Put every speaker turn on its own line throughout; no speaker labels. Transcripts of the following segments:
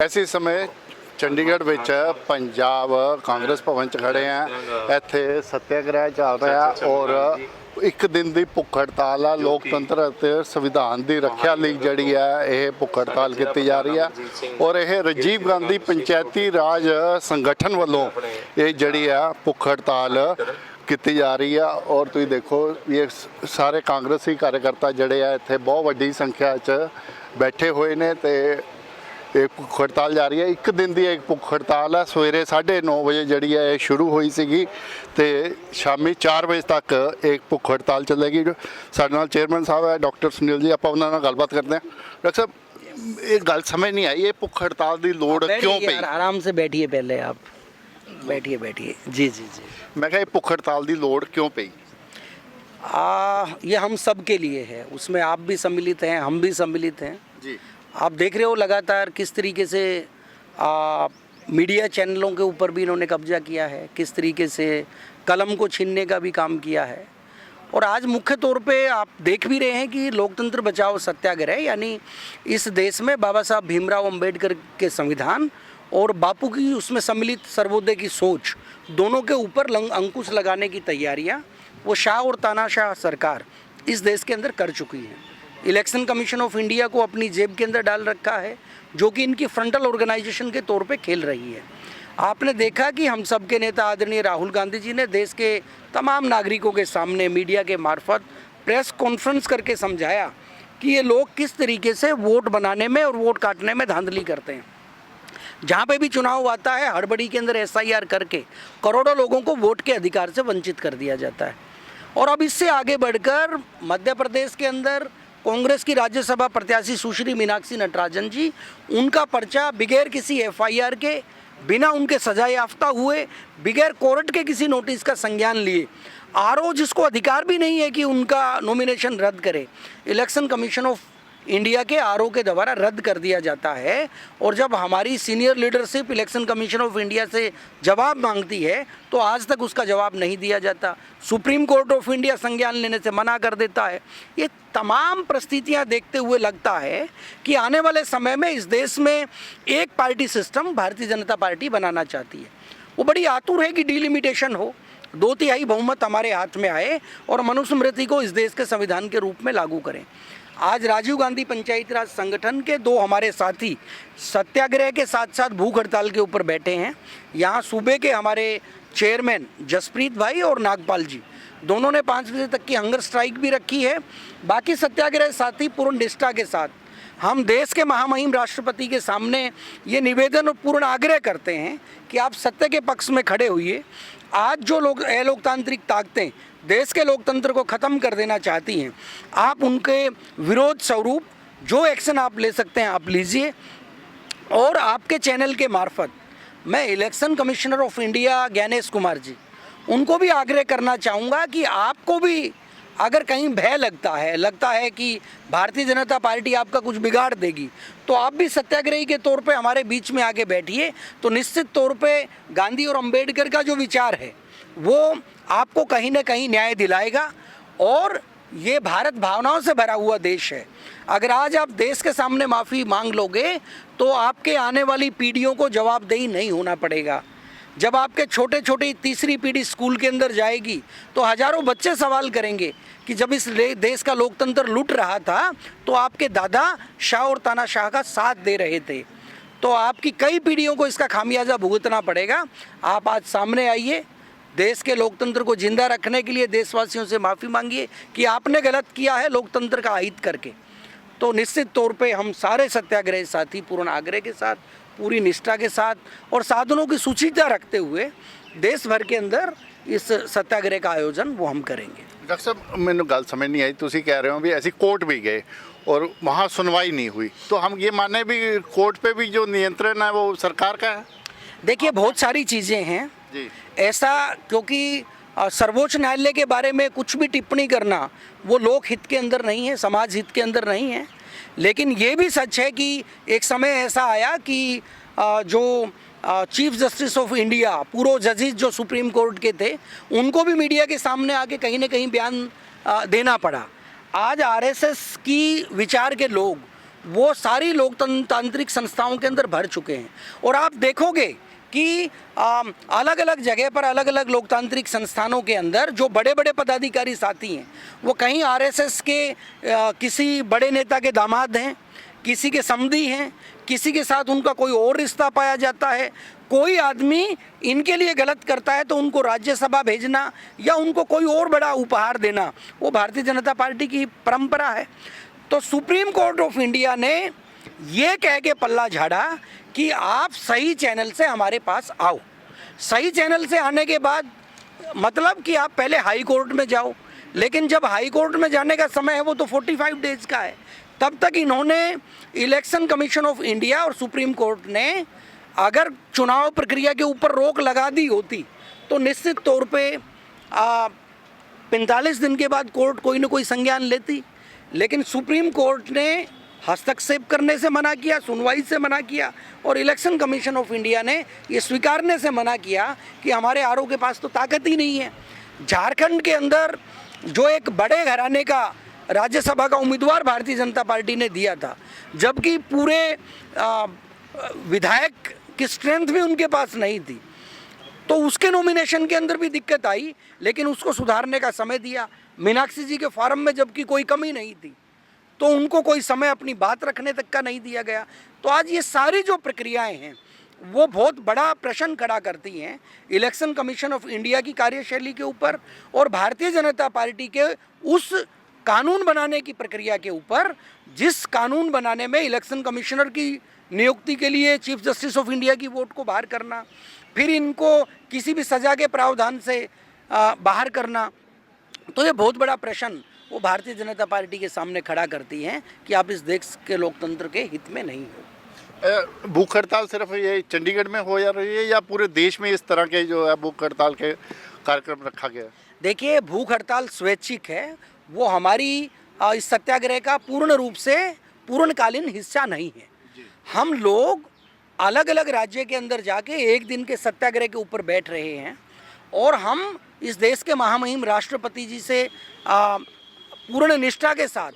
ਐਸੇ ਸਮੇਂ ਚੰਡੀਗੜ੍ਹ ਵਿੱਚ ਪੰਜਾਬ ਕਾਂਗਰਸ ਭਵਨ 'ਚ ਖੜੇ ਆ। ਇੱਥੇ ਸੱਤਿਆਗ੍ਰਹਿ ਚੱਲ ਰਿਹਾ ਔਰ ਇੱਕ ਦਿਨ ਦੀ ਭੁੱਖ ਹੜਤਾਲ ਆ। ਲੋਕਤੰਤਰ ਅਤੇ ਸੰਵਿਧਾਨ ਦੀ ਰੱਖਿਆ ਲਈ ਜਿਹੜੀ ਹੈ ਇਹ ਭੁੱਖ ਹੜਤਾਲ ਕੀਤੀ ਜਾ ਰਹੀ ਆ ਔਰ ਇਹ ਰਾਜੀਵ ਗਾਂਧੀ ਪੰਚਾਇਤੀ ਰਾਜ ਸੰਗਠਨ ਵੱਲੋਂ ਇਹ ਜਿਹੜੀ ਆ ਭੁੱਖ ਹੜਤਾਲ ਕੀਤੀ ਜਾ ਰਹੀ ਆ। ਔਰ ਤੁਸੀਂ ਦੇਖੋ ਇਹ ਸਾਰੇ ਕਾਂਗਰਸੀ ਕਾਰਜਕਰਤਾ ਜਿਹੜੇ ਆ ਇੱਥੇ ਬਹੁਤ ਵੱਡੀ ਸੰਖਿਆ 'ਚ ਬੈਠੇ ਹੋਏ ਨੇ ਤੇ एक भुख हड़ताल जा रही है। एक दिन की एक भुख हड़ताल है। सवेरे 9:30 बजे जी है शुरू हुई सी तो शामी 4 बजे तक एक भुख हड़ताल चलेगी। साडे नाल चेयरमैन साहब है डॉक्टर सुनील जी, आप उन्होंने गलबात करते हैं। डॉक्टर साहब एक गल समझ नहीं आई, ये भुख हड़ताल की लोड़ क्यों पई?
आराम से बैठिए, पहले आप बैठिए जी जी जी।
मैं कहा भुख हड़ताल की लोड़ क्यों पई?
ये हम सब के लिए है, उसमें आप भी सम्मिलित हैं, हम भी सम्मिलित हैं
जी।
आप देख रहे हो लगातार किस तरीके से मीडिया चैनलों के ऊपर भी इन्होंने कब्जा किया है, किस तरीके से कलम को छीनने का भी काम किया है। और आज मुख्य तौर पे आप देख भी रहे हैं कि लोकतंत्र बचाओ सत्याग्रह यानी इस देश में बाबा साहब भीमराव अंबेडकर के संविधान और बापू की उसमें सम्मिलित सर्वोदय की सोच दोनों के ऊपर अंकुश लगाने की तैयारियाँ वो शाह और तानाशाह सरकार इस देश के अंदर कर चुकी है। इलेक्शन कमीशन ऑफ इंडिया को अपनी जेब के अंदर डाल रखा है, जो कि इनकी फ्रंटल ऑर्गेनाइजेशन के तौर पे खेल रही है। आपने देखा कि हम सब के नेता आदरणीय राहुल गांधी जी ने देश के तमाम नागरिकों के सामने मीडिया के मार्फत प्रेस कॉन्फ्रेंस करके समझाया कि ये लोग किस तरीके से वोट बनाने में और वोट काटने में धांधली करते हैं। जहाँ पे भी चुनाव आता है हड़बड़ी के अंदर SIR करके करोड़ों लोगों को वोट के अधिकार से वंचित कर दिया जाता है। और अब इससे आगे बढ़कर मध्य प्रदेश के अंदर कांग्रेस की राज्यसभा प्रत्याशी सुश्री मीनाक्षी नटराजन जी, उनका पर्चा बगैर किसी FIR के, बिना उनके सजा याफ्ता हुए, बगैर कोर्ट के किसी नोटिस का संज्ञान लिए, RO जिसको अधिकार भी नहीं है कि उनका नॉमिनेशन रद्द करे, इलेक्शन कमीशन ऑफ इंडिया के RO के द्वारा रद्द कर दिया जाता है। और जब हमारी senior leadership election commission of India से जवाब मांगती है तो आज तक उसका जवाब नहीं दिया जाता। सुप्रीम कोर्ट ऑफ इंडिया संज्ञान लेने से मना कर देता है। ये तमाम परिस्थितियां देखते हुए लगता है कि आने वाले समय में इस देश में एक party system Bharatiya Janata party बनाना चाहती है। वो बड़ी आतुर है कि डिलिमिटेशन हो, 2/3 बहुमत हमारे हाथ में आए और मनुस्मृति को इस देश के संविधान के रूप में लागू करें। आज राजीव गांधी पंचायती राज संगठन के 2 हमारे साथी सत्याग्रह के साथ साथ भूख हड़ताल के ऊपर बैठे हैं। यहाँ सूबे के हमारे चेयरमैन जसप्रीत भाई और नागपाल जी दोनों ने 5 बजे तक की हंगर स्ट्राइक भी रखी है। बाकी सत्याग्रह साथी पूर्ण निष्ठा के साथ हम देश के महामहिम राष्ट्रपति के सामने ये निवेदन और पूर्ण आग्रह करते हैं कि आप सत्य के पक्ष में खड़े होइए। आज जो लोग अलोकतांत्रिक ताकतें देश के लोकतंत्र को ख़त्म कर देना चाहती हैं, आप उनके विरोध स्वरूप जो एक्शन आप ले सकते हैं आप लीजिए। और आपके चैनल के मार्फत मैं election commissioner of India Gyanesh Kumar ji, उनको भी आग्रह करना चाहूँगा कि आपको भी अगर कहीं भय लगता है कि भारतीय जनता पार्टी आपका कुछ बिगाड़ देगी, तो आप भी सत्याग्रही के तौर पे हमारे बीच में आके बैठिए। तो निश्चित तौर पे गांधी और अंबेडकर का जो विचार है वो आपको कहीं ना कहीं न्याय दिलाएगा। और ये भारत भावनाओं से भरा हुआ देश है। अगर आज आप देश के सामने माफ़ी मांग लोगे तो आपके आने वाली पीढ़ियों को जवाबदेही नहीं होना पड़ेगा। जब आपके छोटे छोटे तीसरी पीढ़ी स्कूल के अंदर जाएगी तो हज़ारों बच्चे सवाल करेंगे कि जब इस देश का लोकतंत्र लूट रहा था तो आपके दादा शाह और तानाशाह का साथ दे रहे थे। तो आपकी कई पीढ़ियों को इसका खामियाजा भुगतना पड़ेगा। आप आज सामने आइए, देश के लोकतंत्र को जिंदा रखने के लिए देशवासियों से माफ़ी मांगिए कि आपने गलत किया है लोकतंत्र का अहित करके। तो निश्चित तौर पे हम सारे सत्याग्रही साथी पूर्ण आग्रह के साथ, पूरी निष्ठा के साथ और साधनों की सूचिता रखते हुए देश भर के अंदर इस सत्याग्रह का आयोजन वो हम करेंगे।
डॉक्टर साहब मैंने गल समझ नहीं आई, तुसी कह रहे हो भी ऐसी कोर्ट भी गए और वहाँ सुनवाई नहीं हुई, तो हम ये माने भी कोर्ट पे भी जो नियंत्रण है वो सरकार का है?
देखिए बहुत सारी चीज़ें हैं
जी।
ऐसा, क्योंकि सर्वोच्च न्यायालय के बारे में कुछ भी टिप्पणी करना वो लोक हित के अंदर नहीं है, समाज हित के अंदर नहीं है। लेकिन ये भी सच है कि एक समय ऐसा आया कि जो चीफ जस्टिस ऑफ इंडिया, पूर्व जजेस जो सुप्रीम कोर्ट के थे, उनको भी मीडिया के सामने आके कहीं ना कहीं बयान देना पड़ा। आज RSS की विचार के लोग वो सारी लोकतांत्रिक संस्थाओं के अंदर भर चुके हैं। और आप देखोगे कि अलग अलग जगह पर अलग अलग लोकतांत्रिक संस्थानों के अंदर जो बड़े बड़े पदाधिकारी साथी हैं, वो कहीं आरएसएस के किसी बड़े नेता के दामाद हैं, किसी के समधी हैं, किसी के साथ उनका कोई और रिश्ता पाया जाता है। कोई आदमी इनके लिए गलत करता है तो उनको राज्यसभा भेजना या उनको कोई और बड़ा उपहार देना, वो भारतीय जनता पार्टी की परंपरा है। तो सुप्रीम कोर्ट ऑफ इंडिया ने ये कह के पल्ला झाड़ा कि आप सही चैनल से हमारे पास आओ। सही चैनल से आने के बाद मतलब कि आप पहले हाई कोर्ट में जाओ, लेकिन जब हाई कोर्ट में जाने का समय है वो तो 45 डेज का है। तब तक इन्होंने इलेक्शन कमीशन ऑफ इंडिया और सुप्रीम कोर्ट ने अगर चुनाव प्रक्रिया के ऊपर रोक लगा दी होती तो निश्चित तौर पे 45 दिन के बाद कोर्ट कोई ना कोई संज्ञान लेती। लेकिन सुप्रीम कोर्ट ने हस्तक्षेप करने से मना किया, सुनवाई से मना किया, और इलेक्शन कमीशन ऑफ इंडिया ने ये स्वीकारने से मना किया कि हमारे आरओ के पास तो ताकत ही नहीं है। झारखंड के अंदर जो एक बड़े घराने का राज्यसभा का उम्मीदवार भारतीय जनता पार्टी ने दिया था, जबकि पूरे विधायक की स्ट्रेंथ भी उनके पास नहीं थी, तो उसके नॉमिनेशन के अंदर भी दिक्कत आई, लेकिन उसको सुधारने का समय दिया। मीनाक्षी जी के फॉर्म में जबकि कोई कमी नहीं थी, तो उनको कोई समय अपनी बात रखने तक का नहीं दिया गया। तो आज ये सारी जो प्रक्रियाएं हैं वो बहुत बड़ा प्रश्न खड़ा करती हैं इलेक्शन कमीशन ऑफ इंडिया की कार्यशैली के ऊपर और भारतीय जनता पार्टी के उस कानून बनाने की प्रक्रिया के ऊपर, जिस कानून बनाने में इलेक्शन कमिश्नर की नियुक्ति के लिए चीफ जस्टिस ऑफ इंडिया की वोट को बाहर करना, फिर इनको किसी भी सज़ा के प्रावधान से बाहर करना। तो ये बहुत बड़ा प्रश्न वो भारतीय जनता पार्टी के सामने खड़ा करती हैं कि आप इस देश के लोकतंत्र के हित में नहीं हो।
भूख हड़ताल सिर्फ ये चंडीगढ़ में हो जा रही है या पूरे देश में इस तरह के जो है भूख हड़ताल के कार्यक्रम रखा गया है?
देखिए, भूख हड़ताल स्वैच्छिक है, वो हमारी इस सत्याग्रह का पूर्ण रूप से पूर्णकालीन हिस्सा नहीं है। हम लोग अलग अलग राज्य के अंदर जाके एक दिन के सत्याग्रह के ऊपर बैठ रहे हैं और हम इस देश के महामहिम राष्ट्रपति जी से पूर्ण निष्ठा के साथ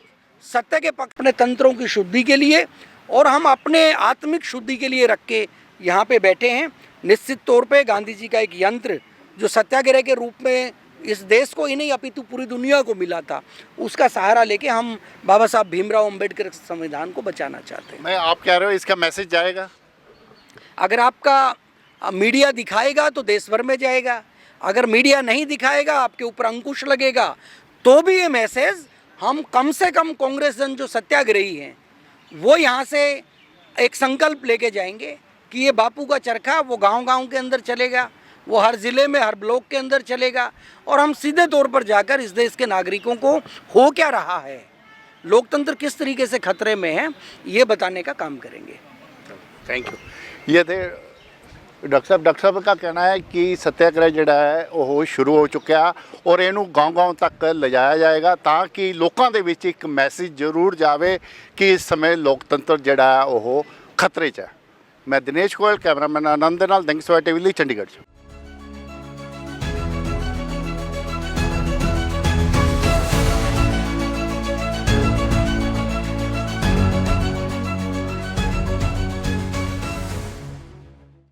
सत्य के पक्ष अपने तंत्रों की शुद्धि के लिए और हम अपने आत्मिक शुद्धि के लिए रख के यहाँ पे बैठे हैं। निश्चित तौर पे गांधी जी का एक यंत्र जो सत्याग्रह के रूप में इस देश को ही नहीं अपितु पूरी दुनिया को मिला था, उसका सहारा लेके हम बाबा साहब भीमराव अंबेडकर के संविधान को बचाना चाहते हैं।
मैं आप कह रहे हो इसका मैसेज जाएगा?
अगर आपका मीडिया दिखाएगा तो देश भर में जाएगा, अगर मीडिया नहीं दिखाएगा, आपके ऊपर अंकुश लगेगा, तो भी ये मैसेज हम कम से कम कांग्रेस जन जो सत्याग्रही हैं वो यहाँ से एक संकल्प लेके जाएंगे कि ये बापू का चरखा वो गांव-गांव के अंदर चलेगा, वो हर ज़िले में हर ब्लॉक के अंदर चलेगा और हम सीधे तौर पर जाकर इस देश के नागरिकों को हो क्या रहा है, लोकतंत्र किस तरीके से खतरे में है, ये बताने का काम करेंगे।
Thank you. ये थे डॉक्टर साहब का कहना है कि सत्याग्रह ਜਿਹੜਾ ਹੈ ਉਹ ਸ਼ੁਰੂ ਹੋ ਚੁੱਕਿਆ ਔਰ ਇਹਨੂੰ ਗਾਂव-ਗਾਂव ਤੱਕ ਲਿਜਾਇਆ ਜਾਏਗਾ ਤਾਂ ਕਿ ਲੋਕਾਂ ਦੇ ਵਿੱਚ ਇੱਕ ਮੈਸੇਜ ਜ਼ਰੂਰ ਜਾਵੇ ਕਿ ਇਸ ਸਮੇਂ ਲੋਕਤੰਤਰ ਜਿਹੜਾ ਹੈ ਉਹ ਖਤਰੇ 'ਚ ਹੈ। ਮੈਂ ਦਿਨੇਸ਼ ਗੋਇਲ, ਕੈਮਰਾਮੈਨ ਆਨੰਦ ਦੇ ਨਾਲ ਦੰਗਸਵਾਰ ਟੀਵੀ ਲਈ ਚੰਡੀਗੜ੍ਹ 'ਚ।